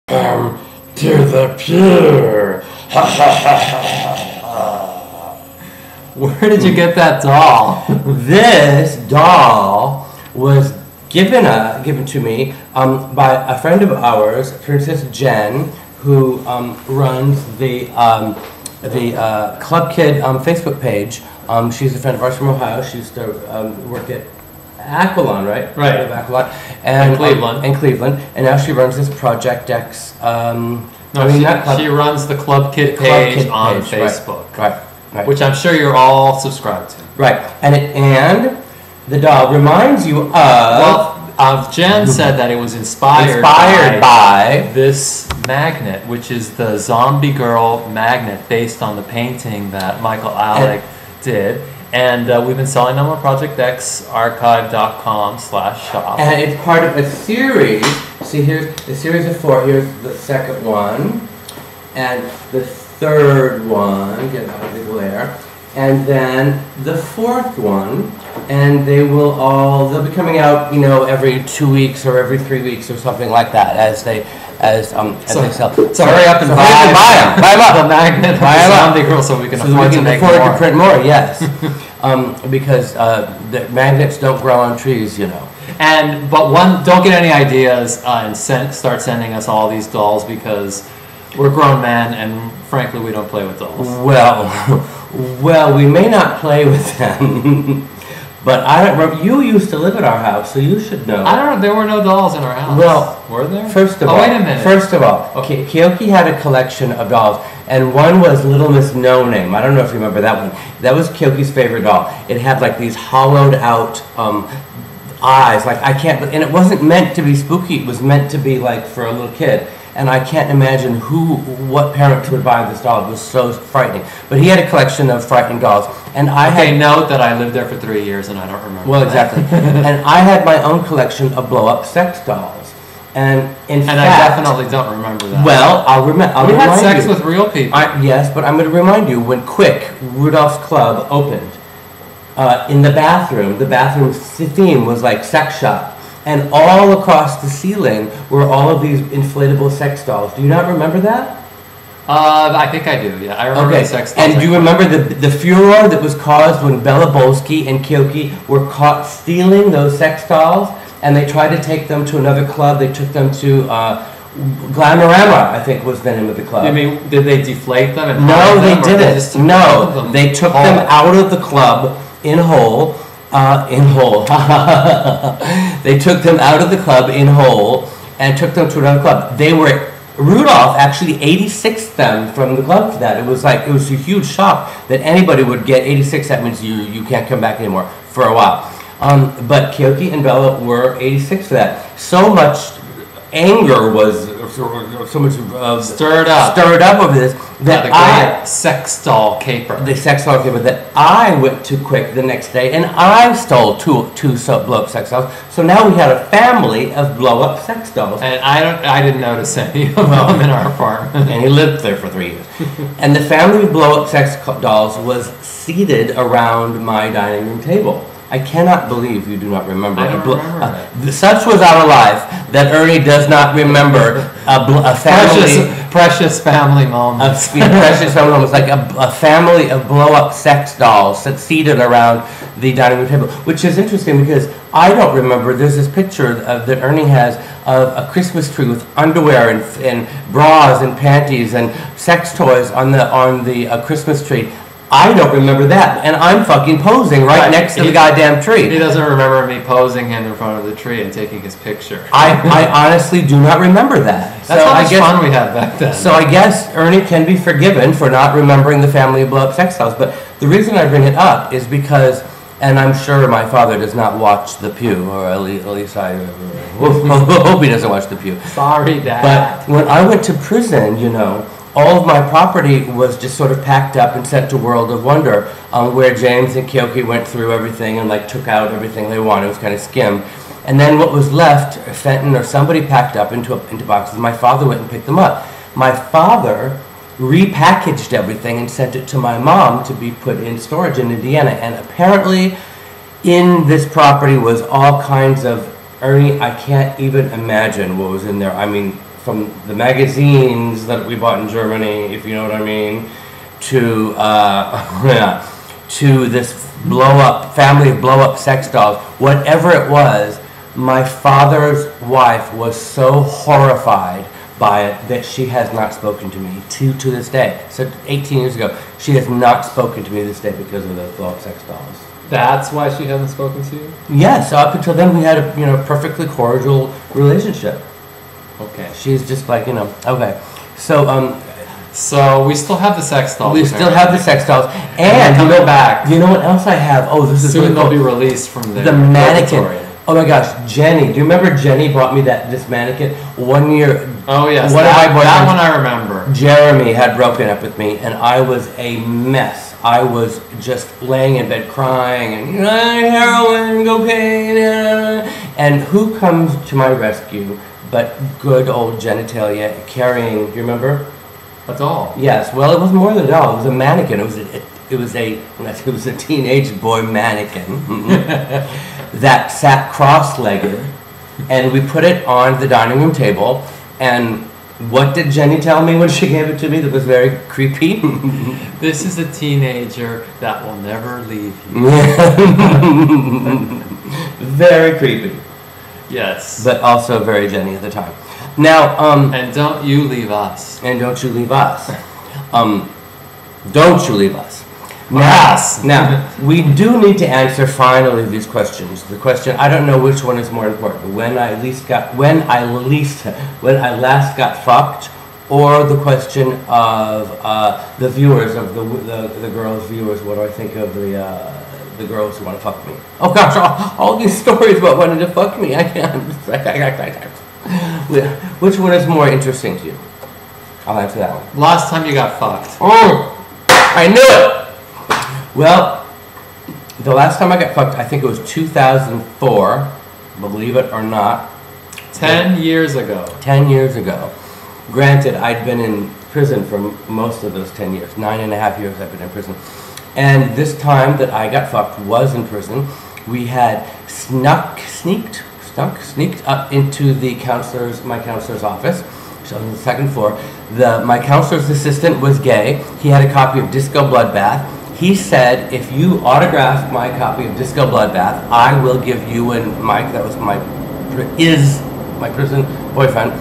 To the pew. Where did you get that doll? This doll was given to me by a friend of ours, Princess Jen, who runs the Club Kid Facebook page. She's a friend of ours from Ohio. She used to work at Aquilon, right? Right. Aquilon. And Cleveland. In Cleveland. And now she runs this Project X. She runs the Club Kid page on Facebook. Right. Which I'm sure you're all subscribed to. Right. And the doll reminds you of... Well, Jen said that it was inspired by this magnet, which is the Zombie Girl magnet based on the painting that Michael Alig did. And we've been selling them on projectxarchive.com/shop. And it's part of a series. See, here's the series of 4. Here's the second one. And the third one, get out of the glare. And then the fourth one. And they'll be coming out, every 2 weeks or every 3 weeks or something like that as they sell. So hurry up and buy them. Buy them up. The magnet, the Zombie Girl, so we can afford to make more. to print more, yes. Because the magnets don't grow on trees, But don't get any ideas and start sending us all these dolls, because we're grown men and frankly we don't play with dolls. Well, we may not play with them. But I don't remember. You used to live at our house, so you should know. I don't know. There were no dolls in our house. Well, were there? First of all, wait a minute. Okay. Keoki had a collection of dolls, and one was Little Miss No Name. I don't know if you remember that one. That was Keoki's favorite doll. It had like these hollowed out eyes, and it wasn't meant to be spooky. It was meant to be like for a little kid. And I can't imagine what parents would buy this doll. It was so frightening. But he had a collection of frightening dolls. And note that I lived there for 3 years and I don't remember. Well, exactly. And I had my own collection of blow-up sex dolls. And in fact, I definitely don't remember that. Well, I'll remind you. We had sex with real people. Yes, but I'm going to remind you, when Quick, Rudolph's Club, opened, in the bathroom theme was like sex shop. And all across the ceiling were all of these inflatable sex dolls. Do you not remember that? I think I do, yeah. I remember the sex dolls. And do you remember the furor that was caused when Bela Bolsky and Keoki were caught stealing those sex dolls? And they tried to take them to another club. They took them to Glamorama, I think was the name of the club. You mean, did they deflate them? And no, they didn't. No, they took them out of the club in whole. They took them out of the club in whole and took them to another club. Rudolph actually 86'd them from the club for that. It was a huge shock that anybody would get 86. That means you can't come back anymore for a while. But Keoki and Bella were 86 for that. So much anger was stirred up over this that sex doll caper. The sex doll caper that I went to Quick the next day and I stole two blow-up sex dolls. So now we had a family of blow-up sex dolls. And I didn't notice any of them in our apartment. And he lived there for 3 years. And the family of blow-up sex dolls was seated around my dining room table. I cannot believe you do not remember. Such was our life that Ernie does not remember a family... Precious family moment. Precious family moments, like a family of blow-up sex dolls seated around the dining room table. Which is interesting because I don't remember. There's this picture that Ernie has of a Christmas tree with underwear and bras and panties and sex toys on the Christmas tree. I don't remember that, and I'm fucking posing right next to the goddamn tree. He doesn't remember me posing him in front of the tree and taking his picture. I honestly do not remember that. That's how much fun we had back then. So I guess Ernie can be forgiven for not remembering the family of blow-up sex dolls, but the reason I bring it up is because, and I'm sure my father does not watch The Pew, or at least I hope he doesn't watch The Pew. Sorry, Dad. But when I went to prison, all of my property was just sort of packed up and sent to World of Wonder, where James and Keoki went through everything and took out everything they wanted. It was kind of skim. And then what was left, Fenton or somebody packed up into boxes. My father went and picked them up. My father repackaged everything and sent it to my mom to be put in storage in Indiana. And apparently in this property was all kinds of, Ernie, I can't even imagine what was in there. I mean, from the magazines that we bought in Germany, if you know what I mean, to to this family of blow up sex dolls, whatever it was. My father's wife was so horrified by it that she has not spoken to me to this day. So 18 years ago, she has not spoken to me this day because of those blow up sex dolls. That's why she hasn't spoken to you? Yes, up until then we had a perfectly cordial relationship. Okay. She's just like, okay. So so we still have the sex dolls. We still have the sex dolls. And coming back. You know what else I have? Oh, this is soon they'll be released from the mannequin. Oh my gosh, Jenny. Do you remember Jenny brought me this mannequin 1 year? Oh yes, that one I remember. Jeremy had broken up with me, and I was a mess. I was just laying in bed crying, and heroin, cocaine, and who comes to my rescue but good old genitalia carrying? Do you remember? A doll. Yes. Well, it was more than a doll. It was a mannequin. It was a teenage boy mannequin that sat cross-legged, and we put it on the dining room table. And what did Jenny tell me when she gave it to me that was very creepy? This is a teenager that will never leave you. Very creepy. Yes. But also very Jenny at the time. Now, and don't you leave us. And don't you leave us. Don't you leave us. Now, we do need to answer finally these questions. The question, I don't know which one is more important. When I last got fucked, or the question of the viewers, of the girls' viewers, what do I think of the girls who want to fuck me? Oh gosh, all these stories about wanting to fuck me. I can't. Which one is more interesting to you? I'll answer that one. Last time you got fucked. Oh, I knew it! Well, the last time I got fucked, I think it was 2004, believe it or not. 10 years ago. 10 years ago. Granted, I'd been in prison for most of those 10 years. 9.5 years I've been in prison. And this time that I got fucked was in prison. We had sneaked up into my counselor's office. So on the second floor. My counselor's assistant was gay. He had a copy of Disco Bloodbath. He said, if you autograph my copy of Disco Bloodbath, I will give you and Mike, that was my prison boyfriend,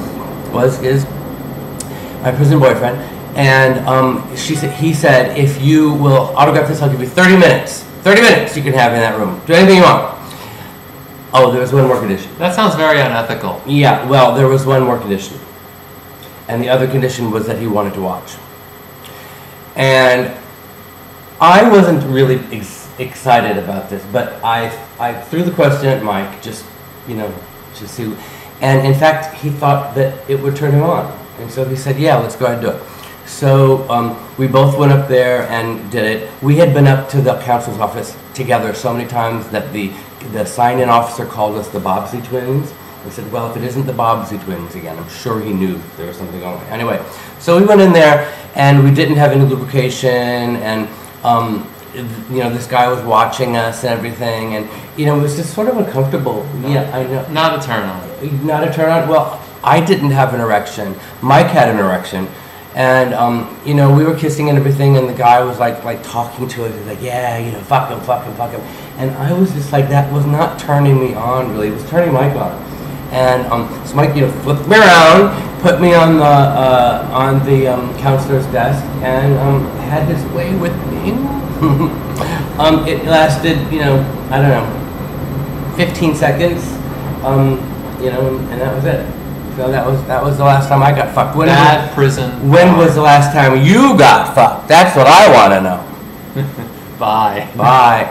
my prison boyfriend, and he said, if you will autograph this, I'll give you 30 minutes. 30 minutes you can have in that room. Do anything you want. Oh, there was one more condition. That sounds very unethical. Yeah, well, there was one more condition. And the other condition was that he wanted to watch. And I wasn't really excited about this, but I threw the question at Mike, just to see. And in fact, he thought that it would turn him on. And so he said, yeah, let's go ahead and do it. So we both went up there and did it. We had been up to the counselor's office together so many times that the sign-in officer called us the Bobbsey twins. I said, well, if it isn't the Bobbsey twins again, I'm sure he knew there was something going on. Anyway, so we went in there, and we didn't have any lubrication, and this guy was watching us and everything, and it was just sort of uncomfortable. Yeah, I know. Not a turn on. Not a turn on. Well, I didn't have an erection. Mike had an erection, and we were kissing and everything, and the guy was like talking to us. He was like, yeah, fuck him. And I was just like, that was not turning me on really. It was turning Mike on. And so Mike, flipped me around, put me on the counselor's desk, and had his way with me. It lasted, I don't know, 15 seconds, and that was it. So that was the last time I got fucked. Bad prison. When was the last time you got fucked? That's what I want to know. Bye. Bye.